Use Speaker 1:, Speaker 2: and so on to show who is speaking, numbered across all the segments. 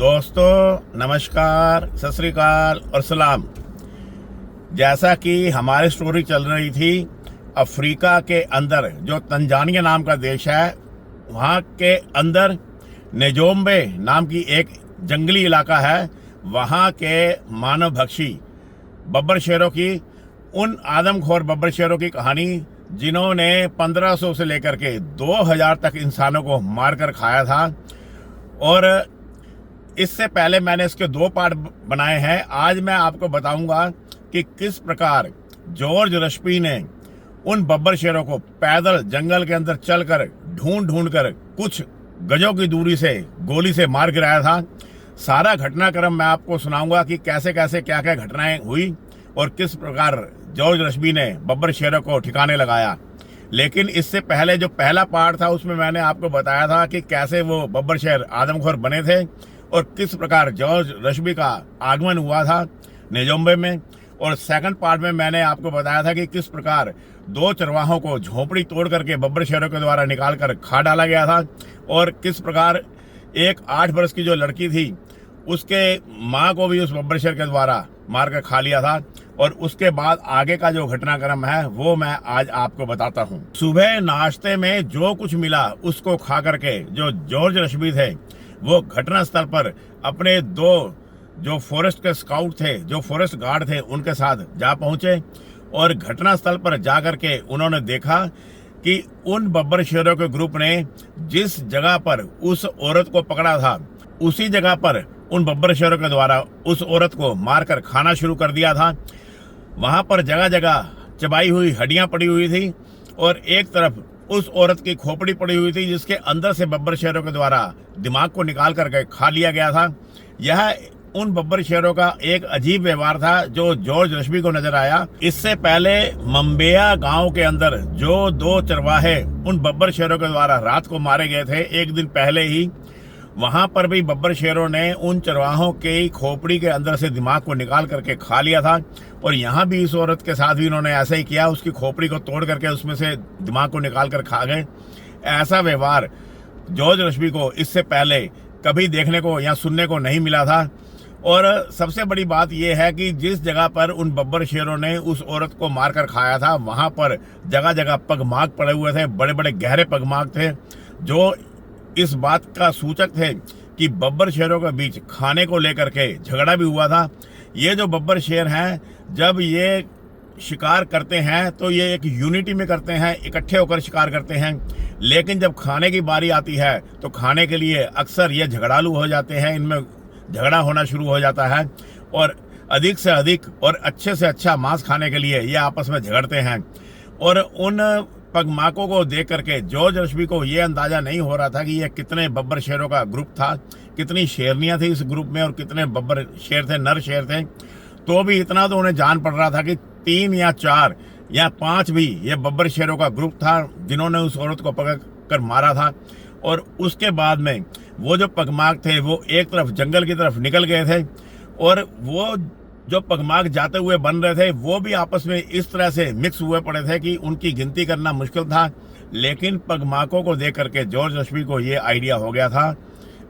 Speaker 1: दोस्तों नमस्कार, सत श्री अकाल और सलाम। जैसा कि हमारी स्टोरी चल रही थी, अफ्रीका के अंदर जो तंजानिया नाम का देश है, वहाँ के अंदर नेजोम्बे नाम की एक जंगली इलाका है। वहाँ के मानव भक्षी बब्बर शेरों की, उन आदमखोर बब्बर शेरों की कहानी जिन्होंने 1500 से लेकर के 2000 तक इंसानों को मारकर खाया था। और इससे पहले मैंने इसके 2 पार्ट बनाए हैं। आज मैं आपको बताऊंगा कि किस प्रकार जॉर्ज रश्बी ने उन बब्बर शेरों को पैदल जंगल के अंदर चलकर ढूंढ कर कुछ गजों की दूरी से गोली से मार गिराया था। सारा घटनाक्रम मैं आपको सुनाऊंगा कि कैसे कैसे क्या क्या घटनाएं हुई और किस प्रकार जॉर्ज रश्बी ने बब्बर शेरों को ठिकाने लगाया। लेकिन इससे पहले जो पहला पार्ट था, उसमें मैंने आपको बताया था कि कैसे वो बब्बर शेर आदमखोर बने थे और किस प्रकार जॉर्ज रश्बी का आगमन हुआ था नेजोम्बे में। और सेकंड पार्ट में मैंने आपको बताया था कि किस प्रकार 2 चरवाहों को झोपड़ी तोड़ करके बब्बर शेरों के द्वारा निकाल कर खा डाला गया था और किस प्रकार एक 8 वर्ष की जो लड़की थी, उसके माँ को भी उस बब्बर शेर के द्वारा मार कर खा लिया था। और उसके बाद आगे का जो घटनाक्रम है वो मैं आज आपको बताता हूँ। सुबह नाश्ते में जो कुछ मिला उसको खा करके जो जॉर्ज रश्बी थे, वो घटना स्थल पर अपने 2 जो फॉरेस्ट के स्काउट थे, जो फॉरेस्ट गार्ड थे, उनके साथ जा पहुंचे। और घटना स्थल पर जाकर के उन्होंने देखा कि उन बब्बर शेरों के ग्रुप ने जिस जगह पर उस औरत को पकड़ा था, उसी जगह पर उन बब्बर शेरों के द्वारा उस औरत को मारकर खाना शुरू कर दिया था। वहां पर जगह जगह चबाई हुई हड्डियां पड़ी हुई थी और एक तरफ उस औरत की खोपड़ी पड़ी हुई थी, जिसके अंदर से बब्बर शेरों के द्वारा दिमाग को निकाल करके खा लिया गया था। यह उन बब्बर शेरों का एक अजीब व्यवहार था जो जॉर्ज रश्बी को नजर आया। इससे पहले मम्बेया गांव के अंदर जो 2 चरवाहे उन बब्बर शेरों के द्वारा रात को मारे गए थे, एक दिन पहले ही वहां पर भी बब्बर शेरों ने उन चरवाहों के खोपड़ी के अंदर से दिमाग को निकाल करके खा लिया था। और यहाँ भी इस औरत के साथ भी उन्होंने ऐसा ही किया, उसकी खोपड़ी को तोड़ करके उसमें से दिमाग को निकाल कर खा गए। ऐसा व्यवहार जॉर्ज रश्बी को इससे पहले कभी देखने को या सुनने को नहीं मिला था। और सबसे बड़ी बात यह है कि जिस जगह पर उन बब्बर शेरों ने उस औरत को मारकर खाया था, वहां पर जगह जगह पगमार्क पड़े हुए थे, बड़े बड़े गहरे पगमार्क थे, जो इस बात का सूचक थे कि बब्बर शेरों के बीच खाने को लेकर के झगड़ा भी हुआ था। ये जो बब्बर शेर हैं, जब ये शिकार करते हैं तो ये एक यूनिटी में करते हैं, इकट्ठे होकर शिकार करते हैं। लेकिन जब खाने की बारी आती है तो खाने के लिए अक्सर ये झगड़ालू हो जाते हैं, इनमें झगड़ा होना शुरू हो जाता है और अधिक से अधिक और अच्छे से अच्छा मांस खाने के लिए ये आपस में झगड़ते हैं। और उन पगमाकों को देख करके जॉर्ज रश्बी को ये अंदाजा नहीं हो रहा था कि ये कितने बब्बर शेरों का ग्रुप था, कितनी शेरनियां थी इस ग्रुप में और कितने बब्बर शेर थे, नर शेर थे। तो भी इतना तो उन्हें जान पड़ रहा था कि 3 या 4 या 5 भी ये बब्बर शेरों का ग्रुप था जिन्होंने उस औरत को पकड़ कर मारा था। और उसके बाद में वो जो पगमार्क थे वो एक तरफ जंगल की तरफ निकल गए थे और वो जो पगमार्क जाते हुए बन रहे थे वो भी आपस में इस तरह से मिक्स हुए पड़े थे कि उनकी गिनती करना मुश्किल था। लेकिन पगमार्कों को देख करके जॉर्ज रश्बी को ये आइडिया हो गया था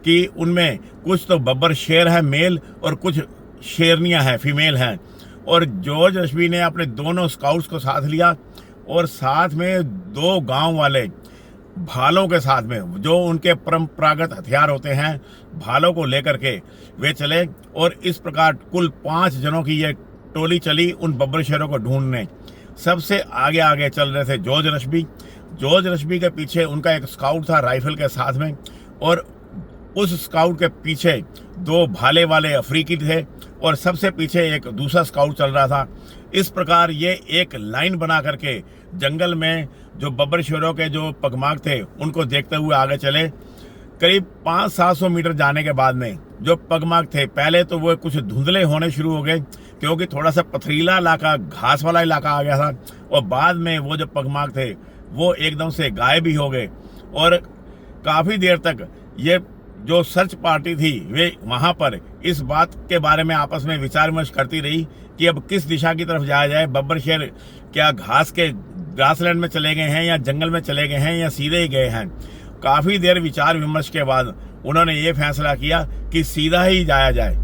Speaker 1: कि उनमें कुछ तो बब्बर शेर है मेल और कुछ शेरनियां हैं फीमेल हैं। और जॉर्ज रश्बी ने अपने दोनों स्काउट्स को साथ लिया और साथ में 2 गांव वाले भालों के साथ में, जो उनके परंपरागत हथियार होते हैं, भालों को लेकर के वे चले। और इस प्रकार कुल 5 जनों की ये टोली चली उन बब्बर शेरों को ढूंढने। सबसे आगे आगे चल रहे थे जॉर्ज रश्बी। जॉर्ज रश्बी के पीछे उनका एक स्काउट था राइफल के साथ में, और उस स्काउट के पीछे 2 भाले वाले अफ्रीकी थे और सबसे पीछे एक दूसरा स्काउट चल रहा था। इस प्रकार ये एक लाइन बना करके जंगल में जो बब्बर शेरों के जो पगमार्क थे उनको देखते हुए आगे चले। करीब 500-700 मीटर जाने के बाद में जो पगमार्क थे, पहले तो वो कुछ धुंधले होने शुरू हो गए क्योंकि थोड़ा सा पथरीला इलाका, घास वाला इलाका आ गया था। और बाद में वो जो पगमार्क थे वो एकदम से गायब भी हो गए। और काफ़ी देर तक ये जो सर्च पार्टी थी वे वहाँ पर इस बात के बारे में आपस में विचार विमर्श करती रही कि अब किस दिशा की तरफ जाया जाए। बब्बर शेर क्या घास के ग्रासलैंड में चले गए हैं या जंगल में चले गए हैं या सीधे ही गए हैं। काफ़ी देर विचार विमर्श के बाद उन्होंने ये फैसला किया कि सीधा ही जाया जाए।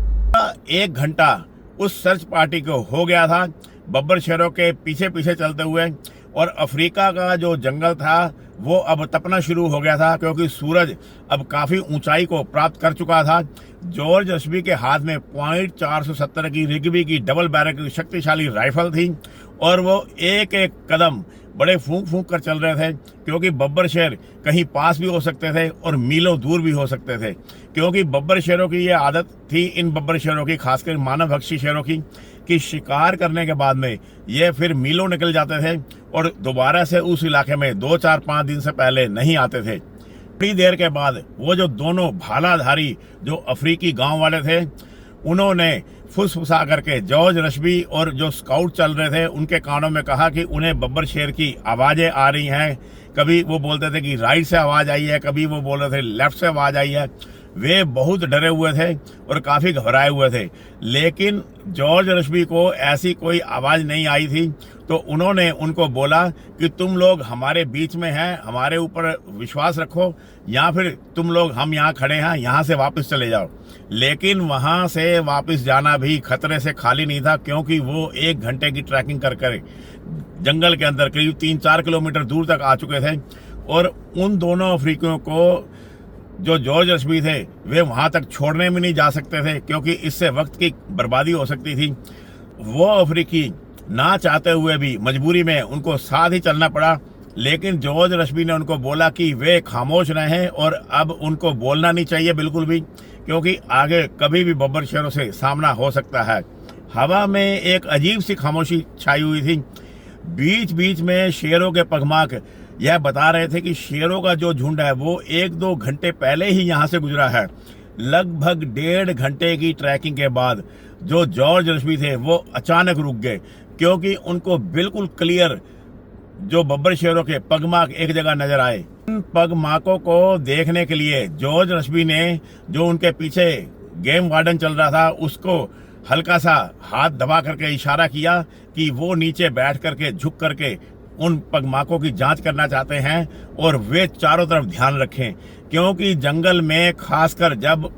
Speaker 1: 1 घंटा उस सर्च पार्टी को हो गया था बब्बर शेरों के पीछे पीछे चलते हुए, और अफ्रीका का जो जंगल था वो अब तपना शुरू हो गया था, क्योंकि सूरज अब काफ़ी ऊंचाई को प्राप्त कर चुका था। जॉर्ज रश्बी के हाथ में .470 की रिग्बी की डबल बैरल की शक्तिशाली राइफल थी, और वो एक एक कदम बड़े फूंक फूंक कर चल रहे थे, क्योंकि बब्बर शेर कहीं पास भी हो सकते थे और मीलों दूर भी हो सकते थे। क्योंकि बब्बर शेरों की ये आदत थी, इन बब्बर शेरों की, खासकर मानवभक्षी शेरों की, कि शिकार करने के बाद में ये फिर मीलों निकल जाते थे और दोबारा से उस इलाके में 2, 4, 5 दिन से पहले नहीं आते थे। थोड़ी देर के बाद वो जो दोनों भालाधारी जो अफ्रीकी गांव वाले थे, उन्होंने फुसफुसा करके जॉर्ज रश्बी और जो स्काउट चल रहे थे उनके कानों में कहा कि उन्हें बब्बर शेर की आवाज़ें आ रही हैं। कभी वो बोलते थे कि राइट से आवाज़ आई है, कभी वो बोल रहे थे लेफ्ट से आवाज़ आई है। वे बहुत डरे हुए थे और काफ़ी घबराए हुए थे, लेकिन जॉर्ज रश्बी को ऐसी कोई आवाज़ नहीं आई थी। तो उन्होंने उनको बोला कि तुम लोग हमारे बीच में हैं, हमारे ऊपर विश्वास रखो, या फिर तुम लोग, हम यहाँ खड़े हैं, यहाँ से वापस चले जाओ। लेकिन वहाँ से वापस जाना भी खतरे से खाली नहीं था, क्योंकि वो 1 घंटे की ट्रैकिंग कर जंगल के अंदर करीब 3-4 किलोमीटर दूर तक आ चुके थे, और उन दोनों अफ्रीकियों को जो जॉर्ज रश्बी थे वे वहाँ तक छोड़ने में नहीं जा सकते थे, क्योंकि इससे वक्त की बर्बादी हो सकती थी। वो अफ्रीकी ना चाहते हुए भी मजबूरी में उनको साथ ही चलना पड़ा, लेकिन जॉर्ज रश्बी ने उनको बोला कि वे खामोश रहें और अब उनको बोलना नहीं चाहिए बिल्कुल भी, क्योंकि आगे कभी भी बब्बर शेरों से सामना हो सकता है। हवा में एक अजीब सी खामोशी छाई हुई थी। बीच बीच में शेरों के पगमार्क यह बता रहे थे कि शेरों का जो झुंड है वो 1-2 घंटे पहले ही यहाँ से गुजरा है। लगभग 1.5 घंटे की ट्रैकिंग के बाद जो जॉर्ज रश्बी थे वो अचानक रुक गए, क्योंकि उनको बिल्कुल क्लियर जो बब्बर शेरों के पगमार्क एक जगह नजर आए। इन पगमार्कों को देखने के लिए जॉर्ज रश्बी ने, जो उनके पीछे गेम वार्डन चल रहा था, उसको हल्का सा हाथ दबा करके इशारा किया कि वो नीचे बैठ करके झुक करके उन पगमार्कों की जांच करना चाहते हैं, और वे चारों तरफ ध्यान रखें, क्योंकि जंगल में खासकर जब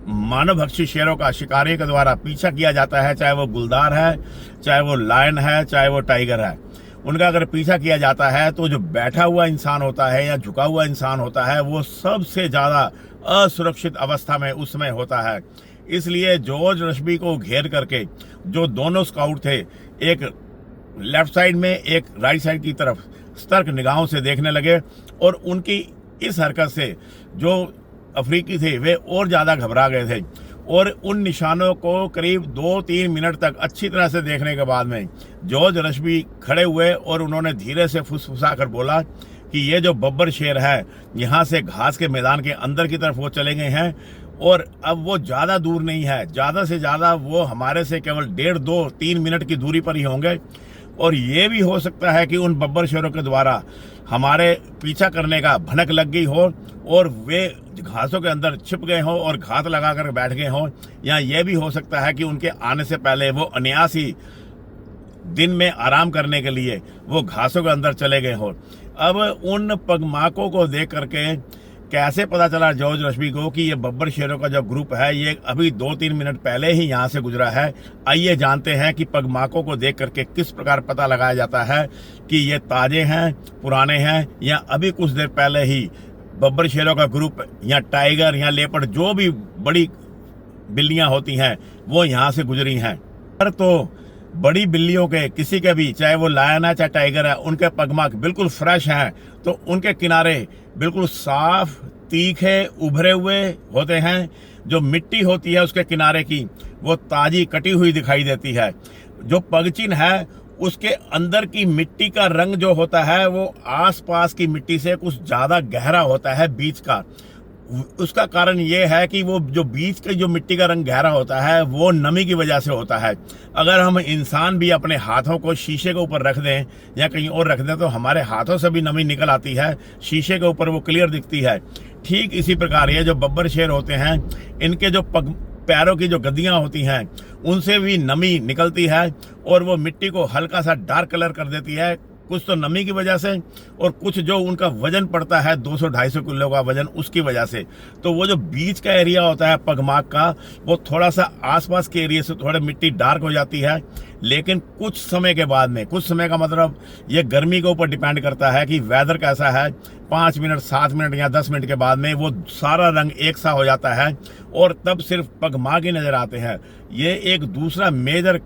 Speaker 1: मानवभक्षी शेरों का शिकारी के द्वारा पीछा किया जाता है, चाहे वो गुलदार है, चाहे वो लायन है, चाहे वो टाइगर है, उनका अगर पीछा किया जाता है तो जो बैठा हुआ इंसान होता है या झुका हुआ इंसान होता है वो सबसे ज़्यादा असुरक्षित अवस्था में उस समय होता है। इसलिए जॉर्ज रश्बी को घेर करके जो दोनों स्काउट थे, एक लेफ्ट साइड में एक राइट साइड की तरफ सतर्क निगाहों से देखने लगे, और उनकी इस हरकत से जो अफ्रीकी थे वे और ज़्यादा घबरा गए थे, और उन निशानों को करीब 2-3 मिनट तक अच्छी तरह से देखने के बाद में जॉर्ज रश्बी खड़े हुए और उन्होंने धीरे से फुसफुसा कर बोला कि ये जो बब्बर शेर है यहाँ से घास के मैदान के अंदर की तरफ वो चले गए हैं, और अब वो ज़्यादा दूर नहीं है, ज़्यादा से ज़्यादा वो हमारे से केवल 1.5-2-3 मिनट की दूरी पर ही होंगे, और ये भी हो सकता है कि उन बब्बर शेरों के द्वारा हमारे पीछा करने का भनक लग गई हो और वे घासों के अंदर छिप गए हों और घात लगा कर बैठ गए हों, या ये भी हो सकता है कि उनके आने से पहले वो अनायास ही दिन में आराम करने के लिए वो घासों के अंदर चले गए हों। अब उन पगमार्कों को देख करके कैसे पता चला जॉर्ज रश्बी को कि ये बब्बर शेरों का जो ग्रुप है ये अभी 2-3 मिनट पहले ही यहाँ से गुजरा है? आइए जानते हैं कि पगमार्कों को देख करके किस प्रकार पता लगाया जाता है कि ये ताजे हैं, पुराने हैं, या अभी कुछ देर पहले ही बब्बर शेरों का ग्रुप या टाइगर या लेपर्ड जो भी बड़ी बिल्लियाँ होती हैं वो यहाँ से गुजरी हैं। पर तो बड़ी बिल्लियों के किसी के भी, चाहे वो लायन है चाहे टाइगर है, उनके पगमार्क बिल्कुल फ्रेश हैं, तो उनके किनारे बिल्कुल साफ, तीखे, उभरे हुए होते हैं। जो मिट्टी होती है उसके किनारे की वो ताजी कटी हुई दिखाई देती है। जो पगचिन है उसके अंदर की मिट्टी का रंग जो होता है वो आसपास की मिट्टी से कुछ ज़्यादा गहरा होता है बीच का। उसका कारण ये है कि वो जो बीच की जो मिट्टी का रंग गहरा होता है वो नमी की वजह से होता है। अगर हम इंसान भी अपने हाथों को शीशे के ऊपर रख दें या कहीं और रख दें तो हमारे हाथों से भी नमी निकल आती है, शीशे के ऊपर वो क्लियर दिखती है। ठीक इसी प्रकार ये जो बब्बर शेर होते हैं इनके जो पैरों की जो गद्दियाँ होती हैं उनसे भी नमी निकलती है और वो मिट्टी को हल्का सा डार्क कलर कर देती है, कुछ तो नमी की वजह से और कुछ जो उनका वजन पड़ता है 200-250 किलो का वजन, उसकी वजह से। तो वो जो बीच का एरिया होता है पगमार्क का, वो थोड़ा सा आसपास के एरिया से थोड़ा मिट्टी डार्क हो जाती है, लेकिन कुछ समय के बाद में, कुछ समय का मतलब ये गर्मी के ऊपर डिपेंड करता है कि वेदर कैसा है, 5 मिनट 7 मिनट या 10 मिनट के बाद में वो सारा रंग एक सा हो जाता है और तब सिर्फ पगमार्क ही नजर आते हैं। ये एक दूसरा मेजर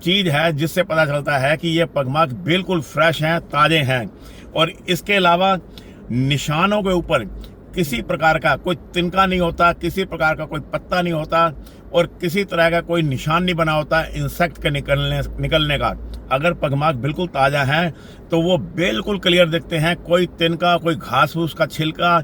Speaker 1: चीज है जिससे पता चलता है कि ये पगमार्क बिल्कुल फ्रेश हैं, ताजे हैं। और इसके अलावा निशानों के ऊपर किसी प्रकार का कोई तिनका नहीं होता, किसी प्रकार का कोई पत्ता नहीं होता और किसी तरह का कोई निशान नहीं बना होता इंसेक्ट के निकलने का। अगर पगमार्क बिल्कुल ताज़ा है तो वो बिल्कुल क्लियर दिखते हैं, कोई तिनका, कोई घास फूस का छिलका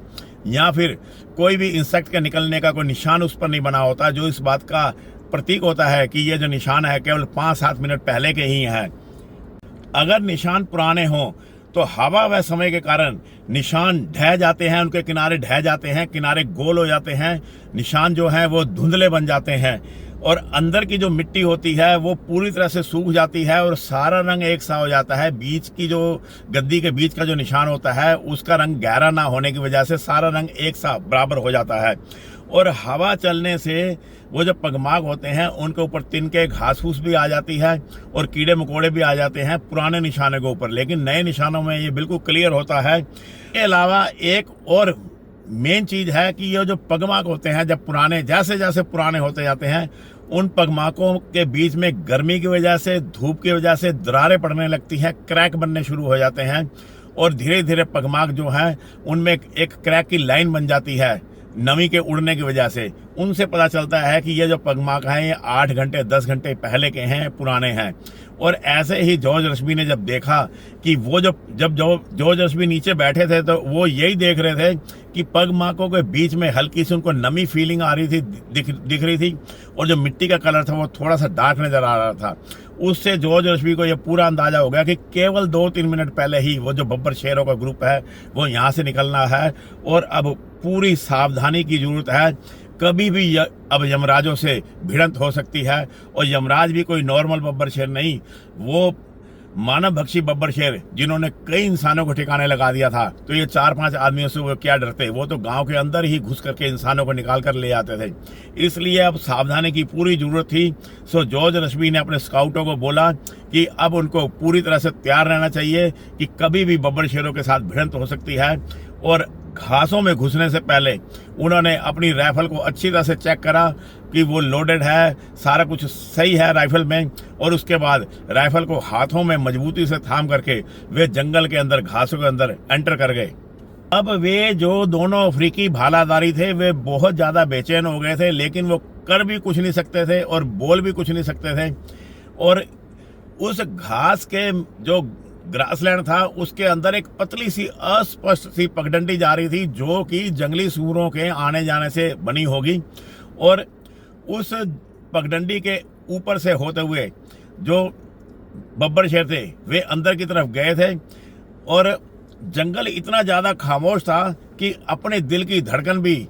Speaker 1: या फिर कोई भी इंसेक्ट के निकलने का कोई निशान उस पर नहीं बना होता, जो इस बात का प्रतीक होता है कि ये जो निशान है केवल 5-7 मिनट पहले के ही हैं। अगर निशान पुराने हों तो हवा व समय के कारण निशान ढह जाते हैं, उनके किनारे ढह जाते हैं, किनारे गोल हो जाते हैं, निशान जो हैं वो धुंधले बन जाते हैं और अंदर की जो मिट्टी होती है वो पूरी तरह से सूख जाती है और सारा रंग एक सा हो जाता है। बीच की जो गद्दी के बीच का जो निशान होता है उसका रंग गहरा ना होने की वजह से सारा रंग एक सा बराबर हो जाता है। और हवा चलने से वो जो पगमार्क होते हैं उनके ऊपर तिनके, घास फूस भी आ जाती है और कीड़े मकोड़े भी आ जाते हैं पुराने निशानों के ऊपर, लेकिन नए निशानों में ये बिल्कुल क्लियर होता है। इसके अलावा एक और मेन चीज है कि ये जो पगमार्क होते हैं जब पुराने, जैसे जैसे पुराने होते जाते हैं, उन पगमार्कों के बीच में गर्मी की वजह से, धूप की वजह से दरारें पड़ने लगती हैं, क्रैक बनने शुरू हो जाते हैं और धीरे धीरे पगमार्क जो हैं उनमें एक क्रैक की लाइन बन जाती है नमी के उड़ने की वजह से। उनसे पता चलता है कि ये जो पगमार्क हैं ये 8 घंटे 10 घंटे पहले के हैं, पुराने हैं। और ऐसे ही जॉर्ज रश्बी ने जब देखा कि वो जब जॉर्ज रश्बी नीचे बैठे थे तो वो यही देख रहे थे कि पगमार्कों के बीच में हल्की सी उनको नमी फीलिंग आ रही थी, दिख रही थी और जो मिट्टी का कलर था वो थोड़ा सा डार्क नजर आ रहा था। उससे जॉर्ज रश्बी को ये पूरा अंदाजा हो गया कि केवल 2-3 मिनट पहले ही वो जो बब्बर शेरों का ग्रुप है वो यहाँ से निकलना है और अब पूरी सावधानी की जरूरत है। कभी भी अब यमराजों से भिड़ंत हो सकती है और यमराज भी कोई नॉर्मल बब्बर शेर नहीं, वो मानव भक्षी बब्बर शेर जिन्होंने कई इंसानों को ठिकाने लगा दिया था। तो ये 4-5 आदमियों से वो क्या डरते, वो तो गांव के अंदर ही घुस करके इंसानों को निकाल कर ले जाते थे। इसलिए अब सावधानी की पूरी जरूरत थी। सो जॉर्ज रश्बी ने अपने स्काउटों को बोला कि अब उनको पूरी तरह से तैयार रहना चाहिए कि कभी भी बब्बर शेरों के साथ भिड़ंत हो सकती है। और घासों में घुसने से पहले उन्होंने अपनी राइफल को अच्छी तरह से चेक करा कि वो लोडेड है, सारा कुछ सही है राइफल में, और उसके बाद राइफल को हाथों में मजबूती से थाम करके वे जंगल के अंदर, घासों के अंदर एंटर कर गए। अब वे जो दोनों अफ्रीकी भालाधारी थे वे बहुत ज़्यादा बेचैन हो गए थे, लेकिन वो कर भी कुछ नहीं सकते थे और बोल भी कुछ नहीं सकते थे। और उस घास के जो ग्रासलैंड था उसके अंदर एक पतली सी अस्पष्ट सी पगडंडी जा रही थी जो कि जंगली सूरों के आने जाने से बनी होगी। और उस पगडंडी के ऊपर से होते हुए जो बब्बर शेर थे वे अंदर की तरफ गए थे और जंगल इतना ज़्यादा खामोश था कि अपने दिल की धड़कन भी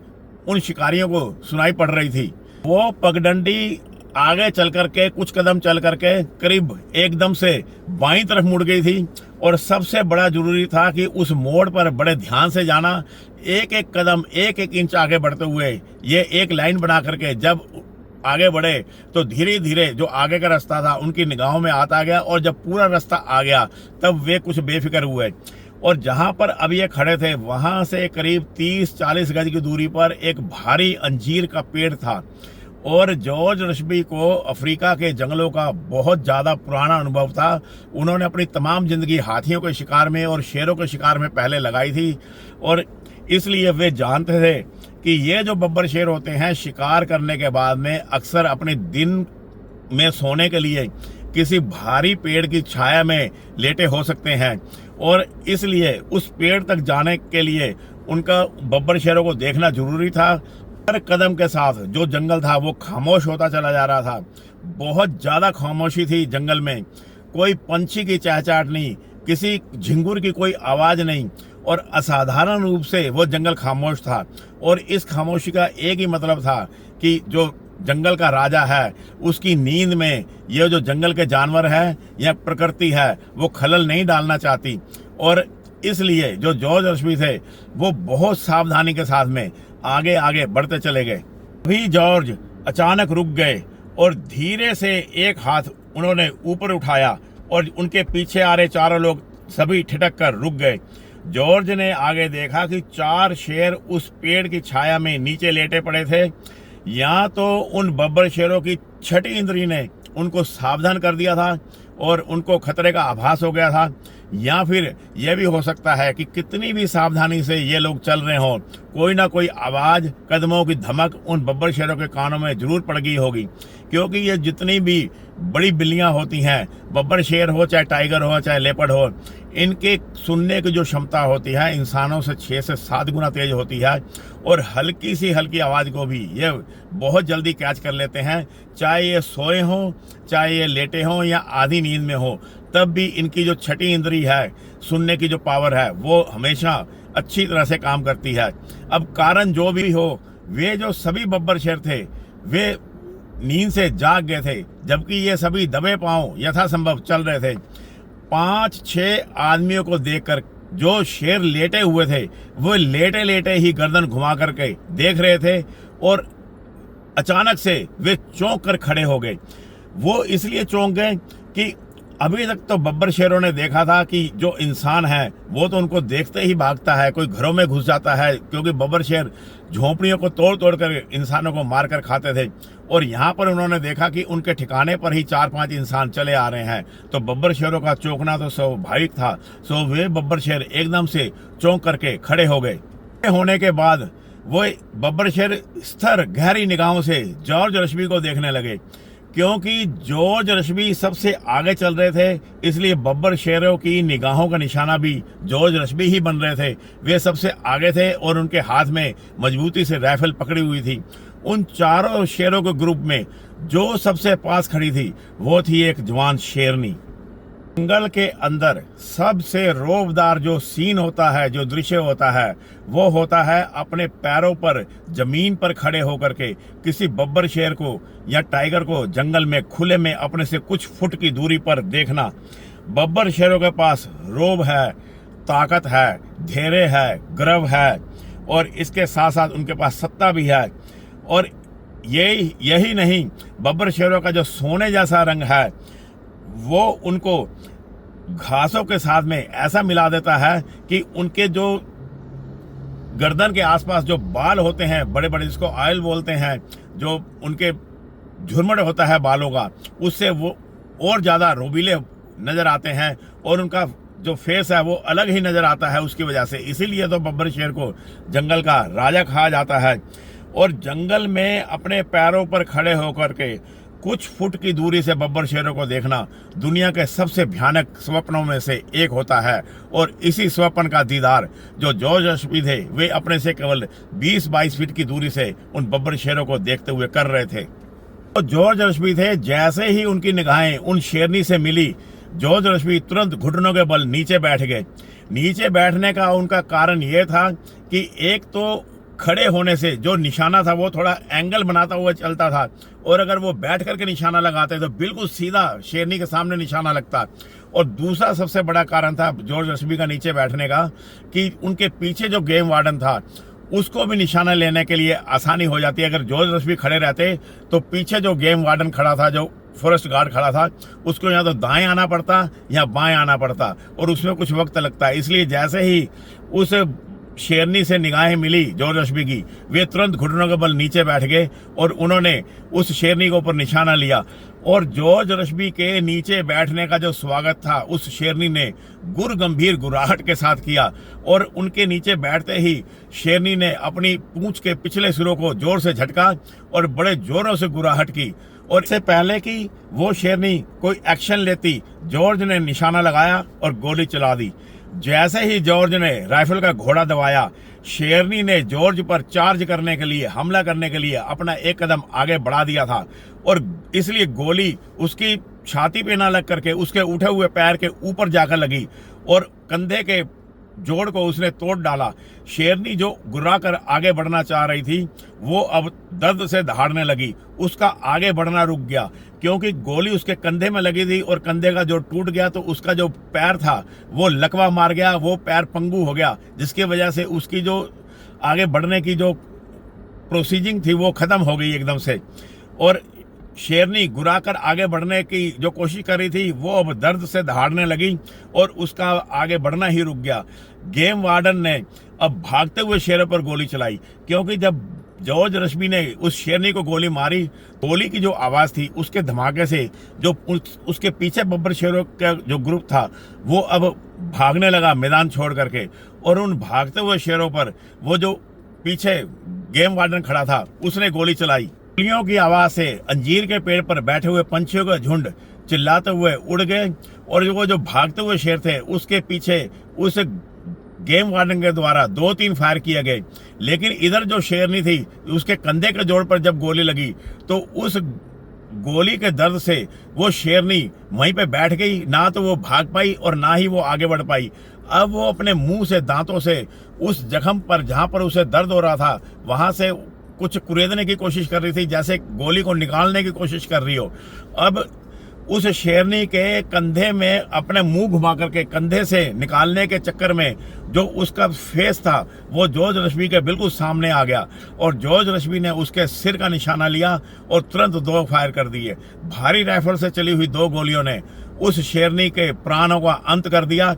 Speaker 1: उन शिकारियों को सुनाई पड़ रही थी। वो पगडंडी आगे चल करके कुछ कदम चल करके करीब एकदम से बाईं तरफ मुड़ गई थी और सबसे बड़ा जरूरी था कि उस मोड़ पर बड़े ध्यान से जाना, एक एक कदम, एक एक इंच आगे बढ़ते हुए ये एक लाइन बना करके जब आगे बढ़े तो धीरे धीरे जो आगे का रास्ता था उनकी निगाहों में आता गया और जब पूरा रास्ता आ गया तब वे कुछ बेफिक्र हुए। और जहां पर अब ये खड़े थे वहां से करीब 30-40 गज की दूरी पर एक भारी अंजीर का पेड़ था। और जॉर्ज रश्बी को अफ्रीका के जंगलों का बहुत ज़्यादा पुराना अनुभव था। उन्होंने अपनी तमाम ज़िंदगी हाथियों के शिकार में और शेरों के शिकार में पहले लगाई थी और इसलिए वे जानते थे कि ये जो बब्बर शेर होते हैं शिकार करने के बाद में अक्सर अपने दिन में सोने के लिए किसी भारी पेड़ की छाया में लेटे हो सकते हैं और इसलिए उस पेड़ तक जाने के लिए उनका बब्बर शेरों को देखना जरूरी था। हर कदम के साथ जो जंगल था वो खामोश होता चला जा रहा था। बहुत ज़्यादा खामोशी थी जंगल में, कोई पंछी की चहचहाट नहीं, किसी झिंगुर की कोई आवाज़ नहीं और असाधारण रूप से वो जंगल खामोश था। और इस खामोशी का एक ही मतलब था कि जो जंगल का राजा है, उसकी नींद में ये जो जंगल के जानवर है या प्रकृति है वो खलल नहीं डालना चाहती। और इसलिए जो जॉर्ज रश्बी थे वो बहुत सावधानी के साथ में आगे आगे बढ़ते चले गए। अभी जॉर्ज अचानक रुक गए और धीरे से एक हाथ उन्होंने ऊपर उठाया और उनके पीछे आ रहे चारों लोग सभी ठिठक कर रुक गए। जॉर्ज ने आगे देखा कि 4 शेर उस पेड़ की छाया में नीचे लेटे पड़े थे। या तो उन बब्बर शेरों की छठी इंद्री ने उनको सावधान कर दिया था और उनको खतरे का आभास हो गया था, या फिर यह भी हो सकता है कि कितनी भी सावधानी से ये लोग चल रहे हों, कोई ना कोई आवाज़, कदमों की धमक उन बब्बर शेरों के कानों में जरूर पड़ गई होगी। क्योंकि ये जितनी भी बड़ी बिल्लियां होती हैं, बब्बर शेर हो चाहे टाइगर हो चाहे लेपर्ड हो, इनके सुनने की जो क्षमता होती है इंसानों से 6 से 7 गुना तेज होती है और हल्की सी हल्की आवाज़ को भी ये बहुत जल्दी कैच कर लेते हैं। चाहे ये सोए हों, चाहे ये लेटे हों या आधी नींद में हो, तब भी इनकी जो छठी इंद्री है, सुनने की जो पावर है, वो हमेशा अच्छी तरह से काम करती है। अब कारण जो भी हो, वे जो सभी बब्बर शेर थे वे नींद से जाग गए थे, जबकि ये सभी दबे पांव यथासंभव चल रहे थे। 5-6 आदमियों को देखकर जो शेर लेटे हुए थे वो लेटे लेटे ही गर्दन घुमा करके देख रहे थे और अचानक से वे चौंक कर खड़े हो गए। वो इसलिए चौंक गए कि अभी तक तो बब्बर शेरों ने देखा था कि जो इंसान है वो तो उनको देखते ही भागता है, कोई घरों में घुस जाता है, क्योंकि बब्बर शेर झोंपड़ियों को तोड़ तोड़ कर इंसानों को मार कर खाते थे। और यहाँ पर उन्होंने देखा कि उनके ठिकाने पर ही 4-5 इंसान चले आ रहे हैं, तो बब्बर शेरों का चौंकना तो स्वाभाविक था। सो वे बब्बर शेर एकदम से चौंक करके खड़े हो गए। होने के बाद वो बब्बर शेर स्थिर गहरी निगाहों से जॉर्ज रश्बी को देखने लगे। क्योंकि जॉर्ज रश्बी सबसे आगे चल रहे थे, इसलिए बब्बर शेरों की निगाहों का निशाना भी जॉर्ज रश्बी ही बन रहे थे। वे सबसे आगे थे और उनके हाथ में मजबूती से राइफल पकड़ी हुई थी। उन चारों शेरों के ग्रुप में जो सबसे पास खड़ी थी वो थी एक जवान शेरनी। जंगल के अंदर सबसे रौबदार जो सीन होता है, जो दृश्य होता है, वो होता है अपने पैरों पर जमीन पर खड़े होकर के किसी बब्बर शेर को या टाइगर को जंगल में खुले में अपने से कुछ फुट की दूरी पर देखना। बब्बर शेरों के पास रौब है, ताकत है, धैर्य है, गर्व है और इसके साथ साथ उनके पास सत्ता भी है। और यही नहीं, बब्बर शेरों का जो सोने जैसा रंग है वो उनको घासों के साथ में ऐसा मिला देता है कि उनके जो गर्दन के आसपास जो बाल होते हैं बड़े बड़े, जिसको ऑयल बोलते हैं, जो उनके झुरमुट होता है बालों का, उससे वो और ज़्यादा रोबीले नज़र आते हैं और उनका जो फेस है वो अलग ही नज़र आता है उसकी वजह से। इसीलिए तो बब्बर शेर को जंगल का राजा कहा जाता है। और जंगल में अपने पैरों पर खड़े होकर के कुछ फुट की दूरी से बब्बर शेरों को देखना दुनिया के सबसे भयानक स्वप्नों में से एक होता है। और इसी स्वप्न का दीदार जो जॉर्ज रश्बी थे वे अपने से केवल 20-22 फीट की दूरी से उन बब्बर शेरों को देखते हुए कर रहे थे। तो जॉर्ज रश्बी थे, जैसे ही उनकी निगाहें उन शेरनी से मिली, जॉर्ज रश्बी तुरंत घुटनों के बल नीचे बैठ गए। नीचे बैठने का उनका कारण यह था कि एक तो खड़े होने से जो निशाना था वो थोड़ा एंगल बनाता हुआ चलता था, और अगर वो बैठ करके निशाना लगाते तो बिल्कुल सीधा शेरनी के सामने निशाना लगता। और दूसरा सबसे बड़ा कारण था जॉर्ज रश्बी का नीचे बैठने का कि उनके पीछे जो गेम वार्डन था उसको भी निशाना लेने के लिए आसानी हो जाती। अगर जॉर्ज रश्बी खड़े रहते तो पीछे जो गेम वार्डन खड़ा था, जो फॉरेस्ट गार्ड खड़ा था, उसको या तो दाएं आना पड़ता या बाएं आना पड़ता और उसमें कुछ वक्त लगता। इसलिए जैसे ही उस शेरनी से निगाहें मिली जॉर्ज रश्बी की, वे तुरंत घुटनों के बल नीचे बैठ गए और उन्होंने उस शेरनी के ऊपर निशाना लिया। और जॉर्ज रश्बी के नीचे बैठने का जो स्वागत था उस शेरनी ने गुर गंभीर गुर्राहट के साथ किया। और उनके नीचे बैठते ही शेरनी ने अपनी पूंछ के पिछले सिरों को जोर से झटका और बड़े जोरों से गुर्राहट की। और इससे पहले कि वो शेरनी कोई एक्शन लेती, जॉर्ज ने निशाना लगाया और गोली चला दी। जैसे ही जॉर्ज ने राइफल का घोड़ा दबाया, शेरनी ने जॉर्ज पर चार्ज करने के लिए, हमला करने के लिए अपना एक कदम आगे बढ़ा दिया था। और इसलिए गोली उसकी छाती पे ना लग करके उसके उठे हुए पैर के ऊपर जाकर लगी और कंधे के जोड़ को उसने तोड़ डाला। शेरनी जो गुर्रा कर आगे बढ़ना चाह रही थी वो अब दर्द से दहाड़ने लगी। उसका आगे बढ़ना रुक गया क्योंकि गोली उसके कंधे में लगी थी और कंधे का जो टूट गया तो उसका जो पैर था वो लकवा मार गया, वो पैर पंगु हो गया, जिसकी वजह से उसकी जो आगे बढ़ने की जो प्रोसीजिंग थी वो खत्म हो गई एकदम से। और शेरनी गुराकर आगे बढ़ने की जो कोशिश कर रही थी वो अब दर्द से दहाड़ने लगी और उसका आगे बढ़ना ही रुक गया। गेम वार्डन ने अब भागते हुए शेरों पर गोली चलाई क्योंकि जब जॉर्ज रश्मी ने उस शेरनी को गोली मारी, गोली की जो आवाज़ थी उसके धमाके से जो उसके पीछे बब्बर शेरों का जो ग्रुप था वो अब भागने लगा मैदान छोड़ करके। और उन भागते हुए शेरों पर वो जो पीछे गेम वार्डन खड़ा था उसने गोली चलाई। गोलियों की आवाज से अंजीर के पेड़ पर बैठे हुए पंछियों का झुंड चिल्लाते हुए उड़ गए और वो जो भागते हुए शेर थे उसके पीछे उस गेम वार्डन के द्वारा 2-3 फायर किए गए। लेकिन इधर जो शेरनी थी उसके कंधे के जोड़ पर जब गोली लगी तो उस गोली के दर्द से वो शेरनी वहीं पे बैठ गई, ना तो वो भाग पाई और ना ही वो आगे बढ़ पाई। अब वो अपने मुंह से दांतों से उस जख्म पर जहां पर उसे दर्द हो रहा था वहां से कुछ कुरेदने की कोशिश कर रही थी, जैसे गोली को निकालने की कोशिश कर रही हो। अब उस शेरनी के कंधे में अपने मुंह घुमा करके कंधे से निकालने के चक्कर में जो उसका फेस था वो जॉर्ज रश्मी के बिल्कुल सामने आ गया और जॉर्ज रश्मी ने उसके सिर का निशाना लिया और तुरंत 2 फायर कर दिए। भारी राइफल से चली हुई 2 गोलियों ने उस शेरनी के प्राणों का अंत कर दिया।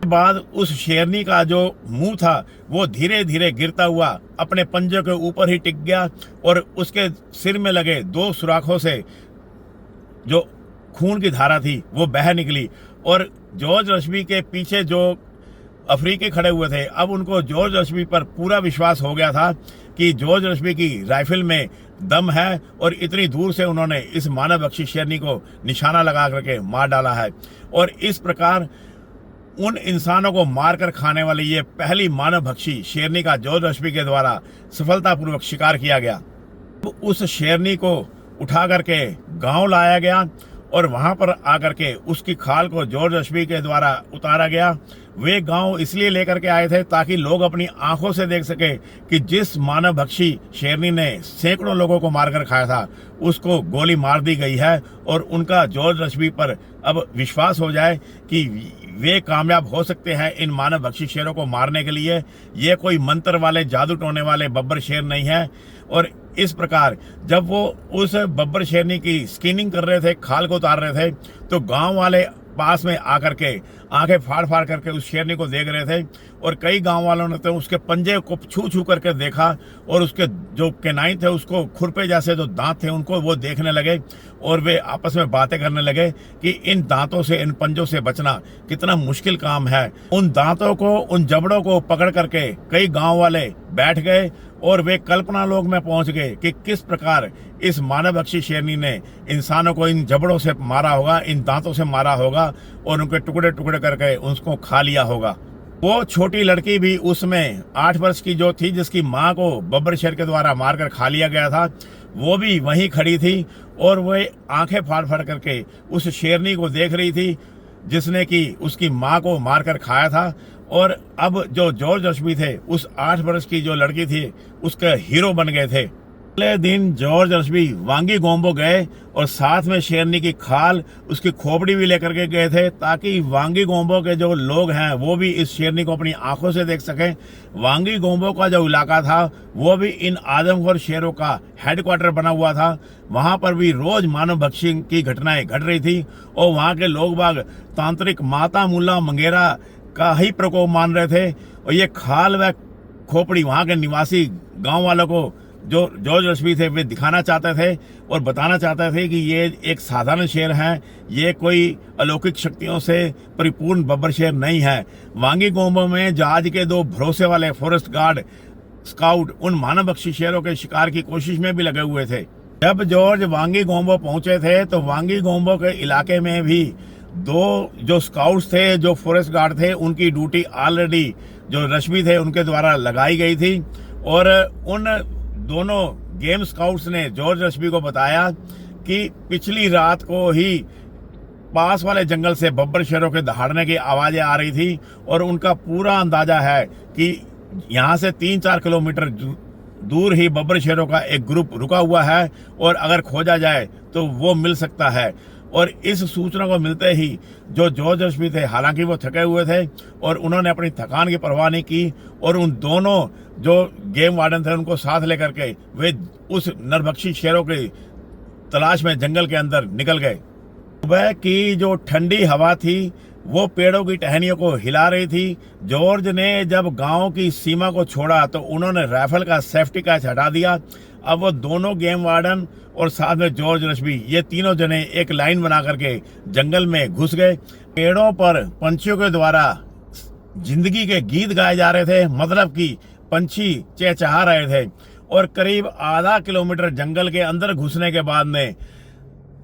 Speaker 1: बाद उस शेरनी का जो मुंह था वो धीरे धीरे गिरता हुआ अपने पंजे के ऊपर ही टिक गया और उसके सिर में लगे 2 सुराखों से जो खून की धारा थी वो बह निकली। और जॉर्ज रश्मी के पीछे जो अफ्रीकी खड़े हुए थे अब उनको जॉर्ज रश्मी पर पूरा विश्वास हो गया था कि जॉर्ज रश्मी की राइफल में दम है और इतनी दूर से उन्होंने इस मानव बख्शी शेरनी को निशाना लगा करके मार डाला है। और इस प्रकार उन इंसानों को मारकर खाने वाली ये पहली मानव भक्षी शेरनी का जॉर्ज रश्मी के द्वारा सफलतापूर्वक शिकार किया गया। उस शेरनी को उठा करके गांव लाया गया और वहां पर आकर के उसकी खाल को जॉर्ज रश्मी के द्वारा उतारा गया। वे गांव इसलिए लेकर के आए थे ताकि लोग अपनी आंखों से देख सके कि जिस मानव भक्षी शेरनी ने सैकड़ों लोगों को मारकर खाया था उसको गोली मार दी गई है और उनका जॉर्ज रश्मी पर अब विश्वास हो जाए कि वे कामयाब हो सकते हैं इन मानव भक्षी शेरों को मारने के लिए। ये कोई मंत्र वाले जादू टोने वाले बब्बर शेर नहीं है। और इस प्रकार जब वो उस बब्बर शेरनी की स्किनिंग कर रहे थे, खाल को उतार रहे थे, तो गांव वाले पास में आकर के आंखें फाड़ फाड़ करके उस शेरनी को देख रहे थे और कई गांव वालों ने तो उसके पंजे को छू छू करके देखा और उसके जो केनाइन थे उसको खुरपे जैसे जो दांत थे उनको वो देखने लगे और वे आपस में बातें करने लगे कि इन दांतों से, इन पंजों से बचना कितना मुश्किल काम है। उन दांतों को, उन जबड़ों को पकड़ करके कई गांव वाले बैठ गए और वे कल्पना लोक में पहुंच गए कि किस प्रकार इस मानव भक्षी शेरनी ने इंसानों को इन जबड़ों से मारा होगा, इन दांतों से मारा होगा और उनके टुकड़े टुकड़े करके उसको खा लिया होगा। वो छोटी लड़की भी उसमें 8 वर्ष की जो थी, जिसकी माँ को बब्बर शेर के द्वारा मारकर खा लिया गया था, वो भी वहीं खड़ी थी और वह आंखें फाड़ फाड़ करके उस शेरनी को देख रही थी जिसने कि उसकी माँ को मारकर खाया था। और अब जो जॉर्ज रश्मी थे उस 8 वर्ष की जो लड़की थी उसके हीरो बन गए थे। अगले दिन जॉर्ज रश्मी वांगी गोम्बो गए और साथ में शेरनी की खाल, उसकी खोपड़ी भी लेकर के गए थे ताकि वांगी गोम्बो के जो लोग हैं वो भी इस शेरनी को अपनी आंखों से देख सकें। वांगी गोम्बो का जो इलाका था वो भी इन आदमखोर शेरों का हेडक्वार्टर बना हुआ था। वहां पर भी रोज मानव भक्षी की घटनाएं घट रही थी और वहां के लोग बाग तांत्रिक माता मुल्ला मंगेरा का ही प्रकोप मान रहे थे। और ये खाल व खोपड़ी वहां के निवासी गांव वालों को जो जॉर्ज रश्मी थे वे दिखाना चाहते थे और बताना चाहते थे कि ये एक साधारण शेर है, ये कोई अलौकिक शक्तियों से परिपूर्ण बब्बर शेर नहीं है। वांगी गोम्बो में जहाज के 2 भरोसे वाले फॉरेस्ट गार्ड स्काउट उन मानव भक्षी शेरों के शिकार की कोशिश में भी लगे हुए थे। जब जॉर्ज वांगी गोम्बो पहुंचे थे तो वांगी गोम्बो के इलाके में भी 2 जो स्काउट्स थे, जो फॉरेस्ट गार्ड थे, उनकी ड्यूटी ऑलरेडी जो रश्मी थे उनके द्वारा लगाई गई थी। और उन दोनों गेम स्काउट्स ने जॉर्ज रश्मी को बताया कि पिछली रात को ही पास वाले जंगल से बब्बर शेरों के दहाड़ने की आवाज़ें आ रही थी और उनका पूरा अंदाजा है कि यहाँ से 3-4 किलोमीटर दूर ही बब्बर शेरों का एक ग्रुप रुका हुआ है और अगर खोजा जाए तो वो मिल सकता है। और इस सूचना को मिलते ही जो जॉर्ज रश्मी थे, हालांकि वो थके हुए थे और उन्होंने अपनी थकान की परवाह नहीं की और उन दोनों जो गेम वार्डन थे उनको साथ लेकर के वे उस नरभक्षी शेरों की तलाश में जंगल के अंदर निकल गए। सुबह की जो ठंडी हवा थी वो पेड़ों की टहनियों को हिला रही थी। जॉर्ज ने जब गांव की सीमा को छोड़ा तो उन्होंने राइफल का सेफ्टी कैच हटा दिया। अब वो दोनों गेम वार्डन और साथ में जॉर्ज रश्मी, ये तीनों जने एक लाइन बना करके जंगल में घुस गए। पेड़ों पर पंछियों के द्वारा जिंदगी के गीत गाए जा रहे थे, मतलब कि पंछी चहचहा रहे थे। और करीब आधा किलोमीटर जंगल के अंदर घुसने के बाद में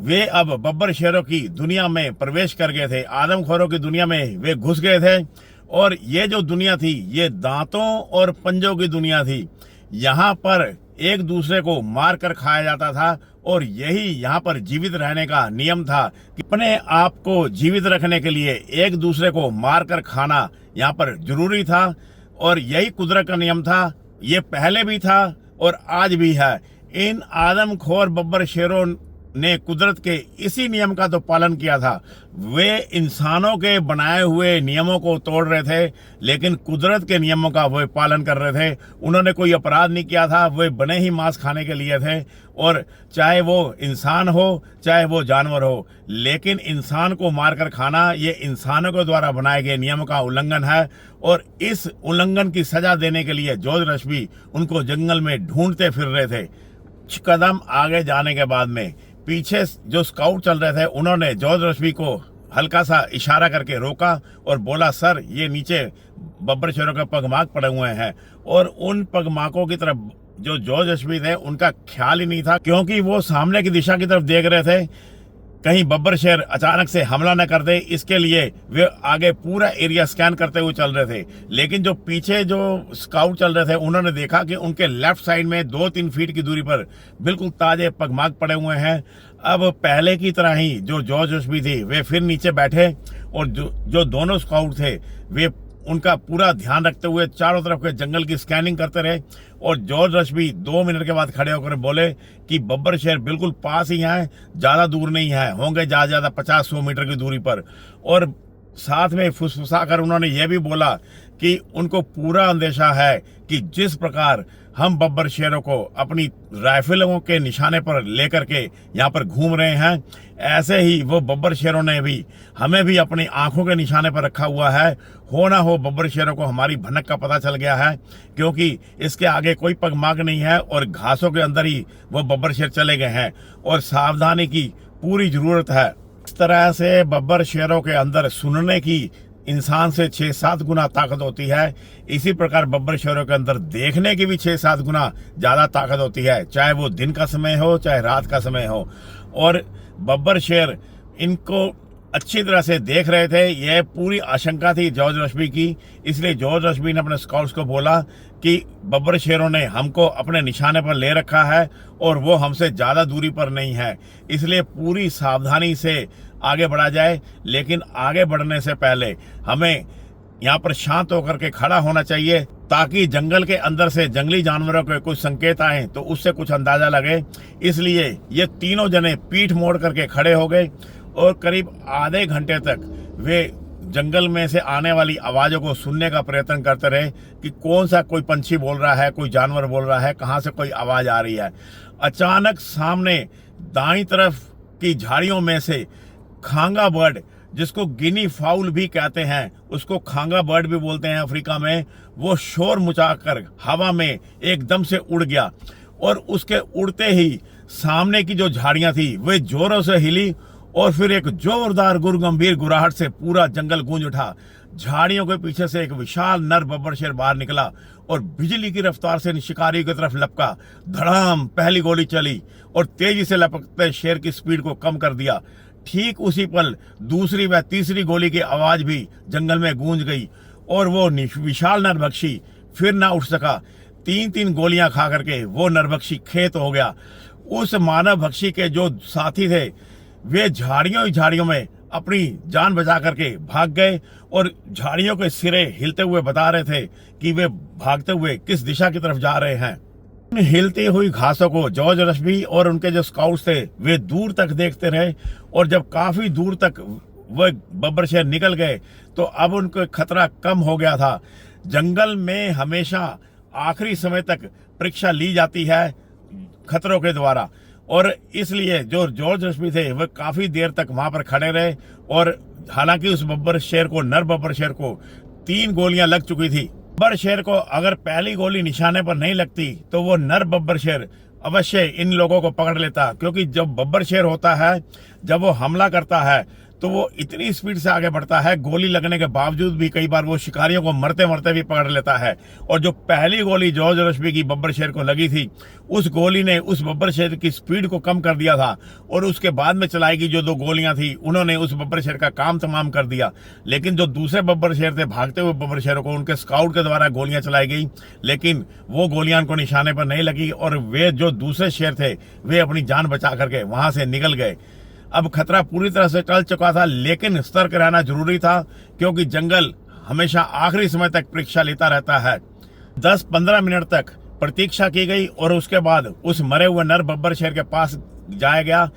Speaker 1: वे अब बब्बर शेरों की दुनिया में प्रवेश कर गए थे, आदमखोरों की दुनिया में वे घुस गए थे। और ये जो दुनिया थी ये दांतों और पंजों की दुनिया थी। यहाँ पर एक दूसरे को मार कर खाया जाता था और यही यहाँ पर जीवित रहने का नियम था कि अपने आप को जीवित रखने के लिए एक दूसरे को मार कर खाना यहाँ पर जरूरी था और यही कुदरत का नियम था। ये पहले भी था और आज भी है। इन आदमखोर बब्बर शेरों ने कुदरत के इसी नियम का तो पालन किया था। वे इंसानों के बनाए हुए नियमों को तोड़ रहे थे, लेकिन कुदरत के नियमों का वे पालन कर रहे थे। उन्होंने कोई अपराध नहीं किया था, वे बने ही मांस खाने के लिए थे। और चाहे वो इंसान हो चाहे वो जानवर हो, लेकिन इंसान को मारकर खाना ये इंसानों के द्वारा बनाए गए नियमों का उल्लंघन है। और इस उल्लंघन की सजा देने के लिए जॉर्ज रश्मी उनको जंगल में ढूंढते फिर रहे थे। कुछ कदम आगे जाने के बाद में पीछे जो स्काउट चल रहे थे उन्होंने जॉर्ज रश्मी को हल्का सा इशारा करके रोका और बोला, सर ये नीचे बब्बर शेरों के पगमार्क पड़े हुए हैं। और उन पगमार्कों की तरफ जो जॉर्ज रश्मी थे उनका ख्याल ही नहीं था, क्योंकि वो सामने की दिशा की तरफ देख रहे थे कहीं बब्बर शेर अचानक से हमला न कर दे। इसके लिए वे आगे पूरा एरिया स्कैन करते हुए चल रहे थे। लेकिन जो पीछे जो स्काउट चल रहे थे उन्होंने देखा कि उनके लेफ्ट साइड में 2-3 फीट की दूरी पर बिल्कुल ताजे पगमार्क पड़े हुए हैं। अब पहले की तरह ही जो जॉर्ज रश्मी थी वे फिर नीचे बैठे और जो दोनों स्काउट थे वे उनका पूरा ध्यान रखते हुए चारों तरफ के जंगल की स्कैनिंग करते रहे। और जॉर्ज रश्मी 2 मिनट के बाद खड़े होकर बोले कि बब्बर शेर बिल्कुल पास ही है, ज़्यादा दूर नहीं है, होंगे ज़्यादा 50-100 मीटर की दूरी पर। और साथ में फुसफुसा कर उन्होंने यह भी बोला कि उनको पूरा अंदेशा है कि जिस प्रकार हम बब्बर शेरों को अपनी राइफलों के निशाने पर लेकर के यहाँ पर घूम रहे हैं, ऐसे ही वो बब्बर शेरों ने भी हमें भी अपनी आंखों के निशाने पर रखा हुआ है। हो ना हो बब्बर शेरों को हमारी भनक का पता चल गया है, क्योंकि इसके आगे कोई पगमार्क नहीं है और घासों के अंदर ही वो बब्बर शेर चले गए हैं और सावधानी की पूरी जरूरत है। इस तरह से बब्बर शेरों के अंदर सुनने की इंसान से 6-7 गुना ताकत होती है। इसी प्रकार बब्बर शेरों के अंदर देखने की भी 6-7 गुना ज़्यादा ताकत होती है, चाहे वो दिन का समय हो चाहे रात का समय हो। और बब्बर शेर इनको अच्छी तरह से देख रहे थे। यह पूरी आशंका थी जॉर्ज रश्मी की। इसलिए जॉर्ज रश्मी ने अपने स्काउट्स को बोला कि बब्बर शेरों ने हमको अपने निशाने पर ले रखा है और वो हमसे ज़्यादा दूरी पर नहीं है, इसलिए पूरी सावधानी से आगे बढ़ा जाए। लेकिन आगे बढ़ने से पहले हमें यहाँ पर शांत होकर के खड़ा होना चाहिए, ताकि जंगल के अंदर से जंगली जानवरों के कुछ संकेत आए तो उससे कुछ अंदाजा लगे। इसलिए ये तीनों जने पीठ मोड़ करके खड़े हो गए और करीब आधे घंटे तक वे जंगल में से आने वाली आवाज़ों को सुनने का प्रयत्न करते रहे कि कौन सा कोई पंछी बोल रहा है, कोई जानवर बोल रहा है, कहाँ से कोई आवाज़ आ रही है। अचानक सामने दाईं तरफ की झाड़ियों में से खांगा बर्ड, जिसको गिनी फाउल भी कहते हैं, उसको खांगा बर्ड भी बोलते हैं अफ्रीका में, वो शोर मचाकर हवा में एकदम से उड़ गया। और उसके उड़ते ही सामने की जो झाड़ियां थी वे जोरों से हिली और फिर एक जोरदार गुरगंभीर गुर्राहट से पूरा जंगल गूंज उठा। झाड़ियों के पीछे से एक विशाल नर बब्बर शेर बाहर निकला और बिजली की रफ्तार से शिकारी की तरफ लपका। धड़ाम पहली गोली चली और तेजी से लपकते शेर की स्पीड को कम कर दिया। ठीक उसी पल दूसरी व तीसरी गोली की आवाज भी जंगल में गूंज गई और वो विशाल नरभक्षी फिर ना उठ सका। 3-3 गोलियां खा करके वो नरभक्षी खेत हो गया। उस मानव भक्षी के जो साथी थे वे झाड़ियों ही झाड़ियों में अपनी जान बचा करके भाग गए और झाड़ियों के सिरे हिलते हुए बता रहे थे कि वे भागते हुए किस दिशा की तरफ जा रहे हैं। हिलती हुई घासों को जॉर्ज रश्बी और उनके जो स्काउट्स थे वे दूर तक देखते रहे और जब काफी दूर तक वह बब्बर शेर निकल गए तो अब उनको खतरा कम हो गया था। जंगल में हमेशा आखिरी समय तक परीक्षा ली जाती है खतरों के द्वारा और इसलिए जो जॉर्ज रश्बी थे वह काफी देर तक वहां पर खड़े रहे और हालांकि उस बब्बर शेर को, नर बब्बर शेर को 3 गोलियां लग चुकी थी। बब्बर शेर को अगर पहली गोली निशाने पर नहीं लगती तो वो नर बब्बर शेर अवश्य इन लोगों को पकड़ लेता, क्योंकि जब बब्बर शेर होता है, जब वो हमला करता है तो वो इतनी स्पीड से आगे बढ़ता है, गोली लगने के बावजूद भी कई बार वो शिकारियों को मरते मरते भी पकड़ लेता है। और जो पहली गोली जॉर्ज रश्बी की बब्बर शेर को लगी थी, उस गोली ने उस बब्बर शेर की स्पीड को कम कर दिया था और उसके बाद में चलाई गई जो 2 गोलियां थी उन्होंने उस बब्बर शेर का काम तमाम कर दिया। लेकिन जो दूसरे बब्बर शेर थे, भागते हुए बब्बर शेरों को उनके स्काउट के द्वारा गोलियां चलाई गई, लेकिन वो गोलियां उनको निशाने पर नहीं लगी और वे जो दूसरे शेर थे वे अपनी जान बचा करके वहां से निकल गए। अब खतरा पूरी तरह से टल चुका था, लेकिन सतर्क रहना जरूरी था, क्योंकि जंगल हमेशा आखिरी समय तक परीक्षा लेता रहता है। 10-15 मिनट तक प्रतीक्षा की गई और उसके बाद उस मरे हुए नर बब्बर शेर के पास जाया गया।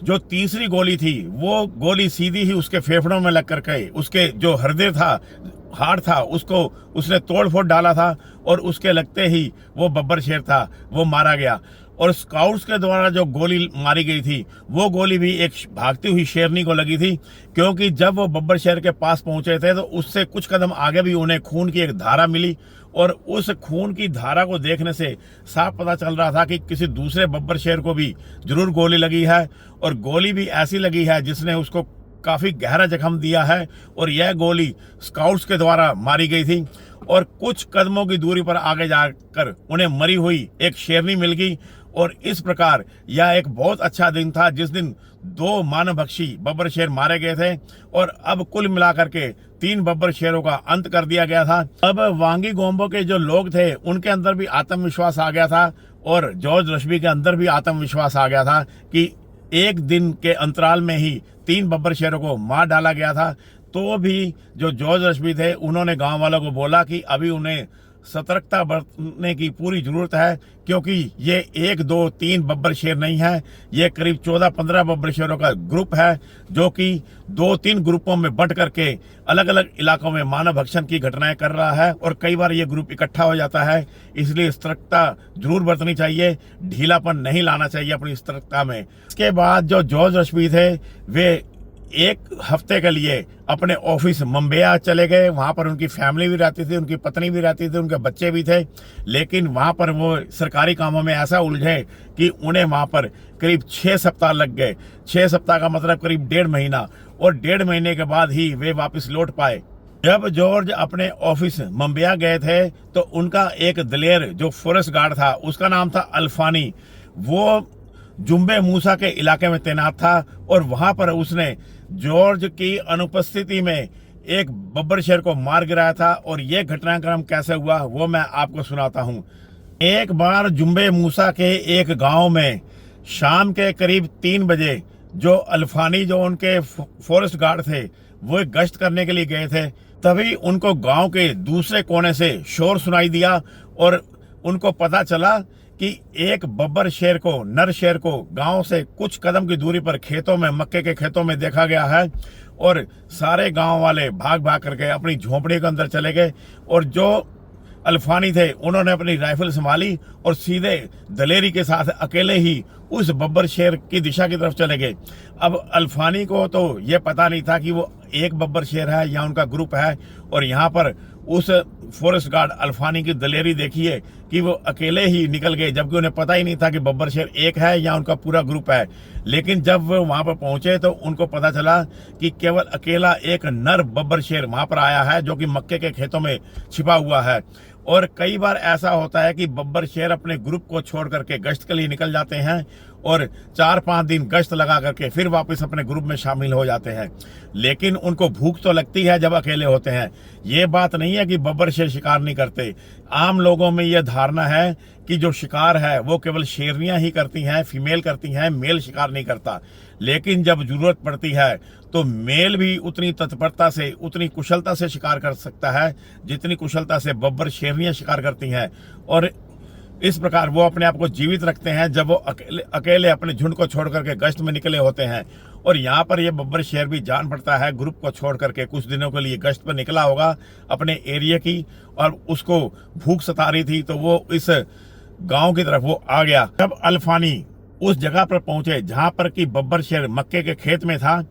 Speaker 1: जो तीसरी गोली थी वो गोली सीधी ही उसके फेफड़ों में लग करके उसके जो हृदय था, हार्ट था, उसको उसने तोड़ फोड़ डाला था और उसके लगते ही वो बब्बर शेर था वो मारा गया। और स्काउट्स के द्वारा जो गोली मारी गई थी वो गोली भी एक भागती हुई शेरनी को लगी थी, क्योंकि जब वो बब्बर शेर के पास पहुंचे थे तो उससे कुछ कदम आगे भी उन्हें खून की एक धारा मिली और उस खून की धारा को देखने से साफ पता चल रहा था कि किसी दूसरे बब्बर शेर को भी जरूर गोली लगी है और गोली भी ऐसी लगी है जिसने उसको काफी गहरा जख्म दिया है और यह गोली स्काउट्स के द्वारा मारी गई थी। और कुछ कदमों की दूरी पर आगे जाकर उन्हें मरी हुई एक शेरनी मिल गई और इस प्रकार यह एक बहुत अच्छा दिन था जिस दिन 2 मानवभक्षी बब्बर शेर मारे गए थे और अब कुल मिलाकर के 3 बब्बर शेरों का अंत कर दिया गया था। अब वांगी गोम्बो के जो लोग थे उनके अंदर भी आत्मविश्वास आ गया था और जॉर्ज रश्बी के अंदर भी आत्मविश्वास आ गया था कि एक दिन के अंतराल में ही 3 बब्बर शेरों को मार डाला गया था। तो भी जो जॉर्ज रश्बी थे उन्होंने गांव वालों को बोला कि अभी उन्हें सतर्कता बरतने की पूरी जरूरत है, क्योंकि ये 1, 2, 3 बब्बर शेर नहीं है, ये करीब 14-15 बब्बर शेरों का ग्रुप है जो कि 2-3 ग्रुपों में बंट करके अलग अलग इलाकों में मानव भक्षण की घटनाएं कर रहा है और कई बार ये ग्रुप इकट्ठा हो जाता है। इसलिए सतर्कता जरूर बरतनी चाहिए, ढीलापन नहीं लाना चाहिए अपनी सतर्कता में। इसके बाद जो जॉर्ज रश्बी थे वे 1 हफ्ते के लिए अपने ऑफिस मुंबई चले गए। वहां पर उनकी फैमिली भी रहती थी, उनकी पत्नी भी रहती थी, उनके बच्चे भी थे, लेकिन वहां पर वो सरकारी कामों में ऐसा उलझे कि उन्हें वहां पर करीब 6 सप्ताह लग गए। 6 सप्ताह का मतलब करीब 1.5 महीना और 1.5 महीने के बाद ही वे वापस लौट पाए। जब जॉर्ज अपने ऑफिस मुंबई गए थे तो उनका एक दलेर जो फॉरेस्ट गार्ड था, उसका नाम था अल्फानी, वो जुम्बे मूसा के इलाके में तैनात था और वहां पर उसने जॉर्ज की अनुपस्थिति में एक बब्बर शेर को मार गिराया था। और यह घटनाक्रम कैसे हुआ वो मैं आपको सुनाता हूं। एक बार जुम्बे मूसा के एक गांव में शाम के करीब 3 बजे जो अल्फानी, जो उनके फॉरेस्ट गार्ड थे, वो गश्त करने के लिए गए थे। तभी उनको गांव के दूसरे कोने से शोर सुनाई दिया और उनको पता चला कि एक बब्बर शेर को, नर शेर को गांव से कुछ कदम की दूरी पर खेतों में, मक्के के खेतों में देखा गया है। और सारे गांव वाले भाग भाग करके अपनी झोंपड़ी के अंदर चले गए और जो अल्फानी थे उन्होंने अपनी राइफल संभाली और सीधे दलेरी के साथ अकेले ही उस बब्बर शेर की दिशा की तरफ चले गए। अब अल्फानी को तो ये पता नहीं था कि वो एक बब्बर शेर है या उनका ग्रुप है, और यहाँ पर उस फॉरेस्ट गार्ड अल्फानी की दलेरी देखिए कि वो अकेले ही निकल गए, जबकि उन्हें पता ही नहीं था कि बब्बर शेर एक है या उनका पूरा ग्रुप है। लेकिन जब वो वहां पर पहुंचे तो उनको पता चला कि केवल अकेला एक नर बब्बर शेर वहां पर आया है जो कि मक्के के खेतों में छिपा हुआ है। और कई बार ऐसा होता है कि बब्बर शेर अपने ग्रुप को छोड़ करके गश्त के लिए निकल जाते हैं और 4-5 दिन गश्त लगा करके फिर वापस अपने ग्रुप में शामिल हो जाते हैं। लेकिन उनको भूख तो लगती है जब अकेले होते हैं। ये बात नहीं है कि बब्बर शेर शिकार नहीं करते। आम लोगों में यह धारणा है कि जो शिकार है वो केवल शेरनियां ही करती हैं, फीमेल करती हैं, मेल शिकार नहीं करता। लेकिन जब जरूरत पड़ती है तो मेल भी उतनी तत्परता से, उतनी कुशलता से शिकार कर सकता है जितनी कुशलता से बब्बर शेरनियां शिकार करती हैं। और इस प्रकार वो अपने आप को जीवित रखते हैं जब वो अकेले अपने झुंड को छोड़ करके गश्त में निकले होते हैं। और यहाँ पर ये बब्बर शेर भी जान पड़ता है, ग्रुप को छोड़ करके कुछ दिनों के लिए गश्त पर निकला होगा अपने एरिया की, और उसको भूख सता रही थी तो वो इस गांव की तरफ वो आ गया। जब अल्फानी उस जगह पर पहुंचे जहां पर कि बब्बर शेर मक्के के खेत में था,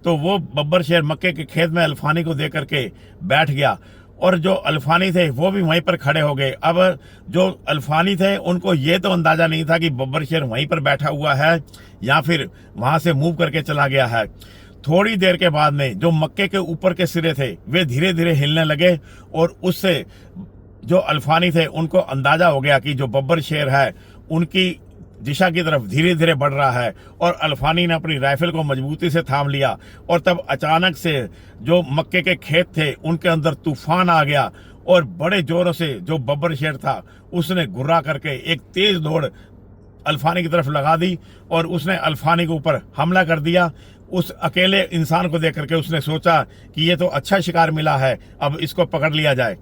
Speaker 1: तो वो बब्बर शेर मक्के के खेत में अल्फानी को देख करके बैठ गया और जो अल्फानी थे वो भी वहीं पर खड़े हो गए। अब जो अल्फानी थे उनको ये तो अंदाजा नहीं था कि बब्बर शेर वहीं पर बैठा हुआ है या फिर वहां से मूव करके चला गया है। थोड़ी देर के बाद में जो मक्के के ऊपर के सिरे थे वे धीरे धीरे हिलने लगे और उससे जो अल्फानी थे उनको अंदाजा हो गया कि जो बब्बर शेर है उनकी दिशा की तरफ धीरे धीरे बढ़ रहा है। और अल्फानी ने अपनी राइफल को मजबूती से थाम लिया और तब अचानक से जो मक्के के खेत थे उनके अंदर तूफान आ गया और बड़े जोरों से जो बब्बर शेर था उसने गुर्रा करके एक तेज दौड़ अल्फानी की तरफ लगा दी और उसने अल्फानी के ऊपर हमला कर दिया। उस अकेले इंसान को देख करके उसने सोचा कि ये तो अच्छा शिकार मिला है, अब इसको पकड़ लिया जाए।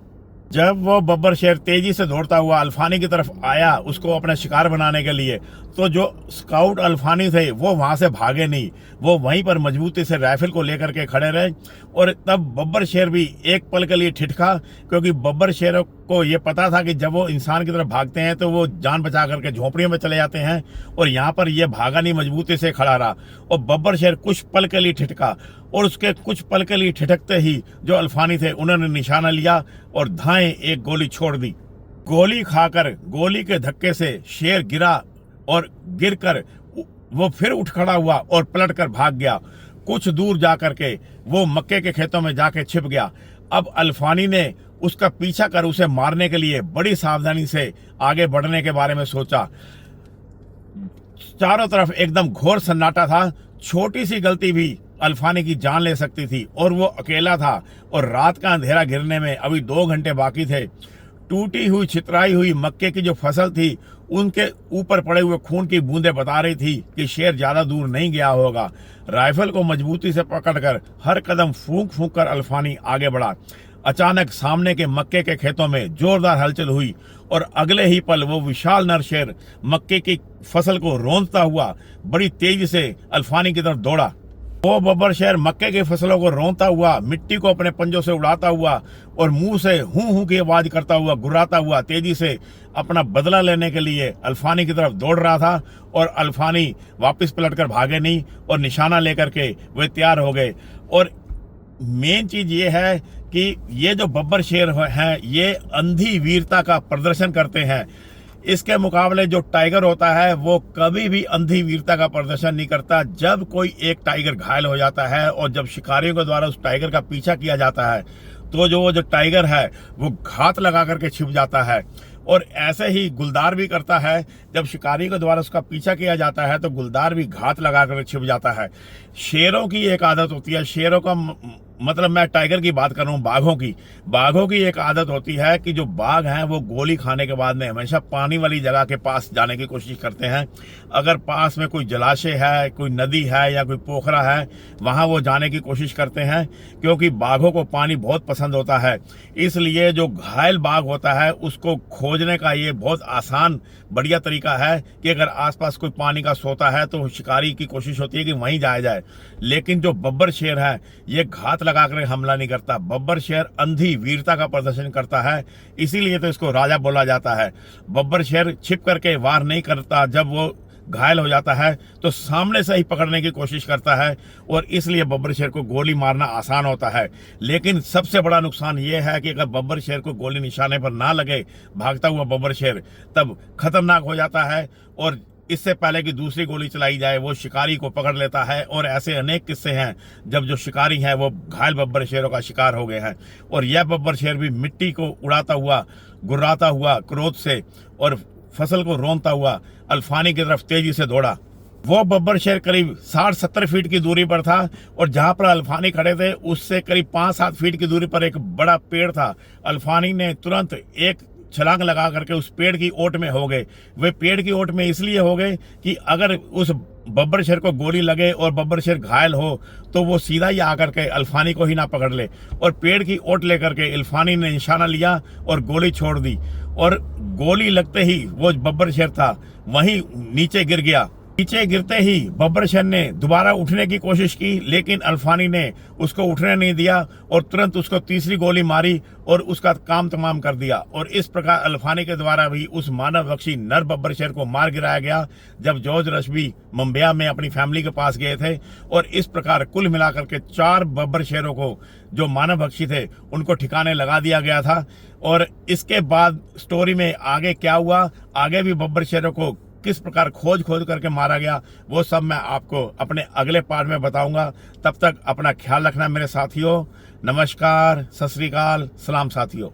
Speaker 1: जब वो बब्बर शेर तेजी से दौड़ता हुआ अल्फानी की तरफ आया उसको अपना शिकार बनाने के लिए, तो जो स्काउट अल्फानी थे वो वहां से भागे नहीं, वो वहीं पर मजबूती से राइफल को लेकर के खड़े रहे। और तब बब्बर शेर भी एक पल के लिए ठिठका, क्योंकि बब्बर शेर को ये पता था कि जब वो इंसान की तरफ भागते हैं तो वो जान बचा करके झोपड़ियों में चले जाते हैं, और यहाँ पर ये भागा नहीं, मजबूती से खड़ा रहा। और बब्बर शेर कुछ पल के लिए ठिठका और उसके कुछ पल के लिए ठिठकते ही जो अल्फानी थे उन्होंने निशाना लिया और धाएं एक गोली छोड़ दी। गोली खाकर गोली के धक्के से शेर गिरा और गिरकर वो फिर उठ खड़ा हुआ और पलटकर भाग गया। कुछ दूर जा करके वो मक्के के खेतों में जाके छिप गया। अब अल्फानी ने उसका पीछा कर उसे मारने के लिए बड़ी सावधानी से आगे बढ़ने के बारे में सोचा। चारों तरफ एकदम घोर सन्नाटा था, छोटी सी गलती भी अल्फानी की जान ले सकती थी और वो अकेला था और रात का अंधेरा गिरने में अभी 2 घंटे बाकी थे। टूटी हुई छितराई हुई मक्के की जो फसल थी उनके ऊपर पड़े हुए खून की बूंदें बता रही थी कि शेर ज्यादा दूर नहीं गया होगा। राइफल को मजबूती से पकड़कर हर कदम फूंक फूंक कर अल्फानी आगे बढ़ा। अचानक सामने के मक्के के खेतों में जोरदार हलचल हुई और अगले ही पल वो विशाल नर शेर मक्के की फसल को रौंदता हुआ बड़ी तेजी से अल्फानी की तरफ दौड़ा। वो बब्बर शेर मक्के की फसलों को रौंदता हुआ, मिट्टी को अपने पंजों से उड़ाता हुआ और मुंह से हूं हूं की आवाज करता हुआ, गुर्राता हुआ तेजी से अपना बदला लेने के लिए अल्फानी की तरफ दौड़ रहा था। और अल्फानी वापस पलटकर भागे नहीं और निशाना लेकर के वे तैयार हो गए। और मेन चीज ये है कि ये जो बब्बर शेर हैं ये अंधी वीरता का प्रदर्शन करते हैं। इसके मुकाबले जो टाइगर होता है वो कभी भी अंधी वीरता का प्रदर्शन नहीं करता। जब कोई एक टाइगर घायल हो जाता है और जब शिकारियों के द्वारा उस टाइगर का पीछा किया जाता है तो जो टाइगर है वो घात लगा करके छिप जाता है। और ऐसे ही गुलदार भी करता है, जब शिकारी के द्वारा उसका पीछा किया जाता है तो गुलदार भी घात लगा कर छिप जाता है। शेरों की एक आदत होती है, शेरों का मतलब मैं टाइगर की बात कर रहा हूँ, बाघों की एक आदत होती है कि जो बाघ हैं वो गोली खाने के बाद में हमेशा पानी वाली जगह के पास जाने की कोशिश करते हैं। अगर पास में कोई जलाशय है, कोई नदी है या कोई पोखरा है, वहां वो जाने की कोशिश करते हैं, क्योंकि बाघों को पानी बहुत पसंद होता है। इसलिए जो घायल बाघ होता है उसको खोजने का ये बहुत आसान बढ़िया तरीका है कि अगर आसपास कोई पानी का सोता है तो शिकारी की कोशिश होती है कि वहीं जाया जाए। लेकिन जो बब्बर शेर है ये घात लगाकर हमला नहीं करता। बब्बर शेर अंधी वीरता का प्रदर्शन करता है, इसीलिए तो इसको राजा बोला जाता है। बब्बर शेर छिप करके वार नहीं करता, जब वो घायल हो जाता है तो सामने से ही पकड़ने की कोशिश करता है और इसलिए बब्बर शेर को गोली मारना आसान होता है। लेकिन सबसे बड़ा नुकसान यह है कि अगर बब्बर शेर को गोली निशाने पर ना लगे, भागता हुआ बब्बर शेर तब खतरनाक हो जाता है और इससे पहले कि दूसरी गोली चलाई जाए वो शिकारी को पकड़ लेता है। और ऐसे अनेक किस्से हैं जब जो शिकारी हैं वो घायल बब्बर शेरों का शिकार हो गए हैं। और यह बब्बर शेर भी मिट्टी को उड़ाता हुआ, गुर्राता हुआ क्रोध से और फसल को रौंदता हुआ अल्फानी की तरफ तेजी से दौड़ा। वो बब्बर शेर करीब 60-70 फीट की दूरी पर था और जहां पर अल्फानी खड़े थे उससे करीब 5-7 फीट की दूरी पर एक बड़ा पेड़ था। अल्फानी ने तुरंत एक छलांग लगा करके उस पेड़ की ओट में हो गए। वे पेड़ की ओट में इसलिए हो गए कि अगर उस बब्बर शेर को गोली लगे और बब्बर शेर घायल हो तो वो सीधा ही आकर के अल्फानी को ही ना पकड़ ले। और पेड़ की ओट लेकर के अल्फानी ने निशाना लिया और गोली छोड़ दी और गोली लगते ही वो बब्बर शेर था वहीं नीचे गिर गया। नीचे गिरते ही बब्बर शेर ने दोबारा उठने की कोशिश की लेकिन अल्फानी ने उसको उठने नहीं दिया और तुरंत उसको तीसरी गोली मारी और उसका काम तमाम कर दिया। और इस प्रकार अल्फानी के द्वारा भी उस मानव भक्षी नर बब्बर शेर को मार गिराया गया जब जॉर्ज रश्बी मुंबई में अपनी फैमिली के पास गए थे। और इस प्रकार कुल मिलाकर के 4 बब्बर शेरों को जो मानव भक्षी थे उनको ठिकाने लगा दिया गया था। और इसके बाद स्टोरी में आगे क्या हुआ, आगे भी बब्बर शेरों को किस प्रकार खोज करके मारा गया, वो सब मैं आपको अपने अगले पार्ट में बताऊंगा। तब तक अपना ख्याल रखना मेरे साथियों। नमस्कार, सत श्री अकाल, सलाम साथियों।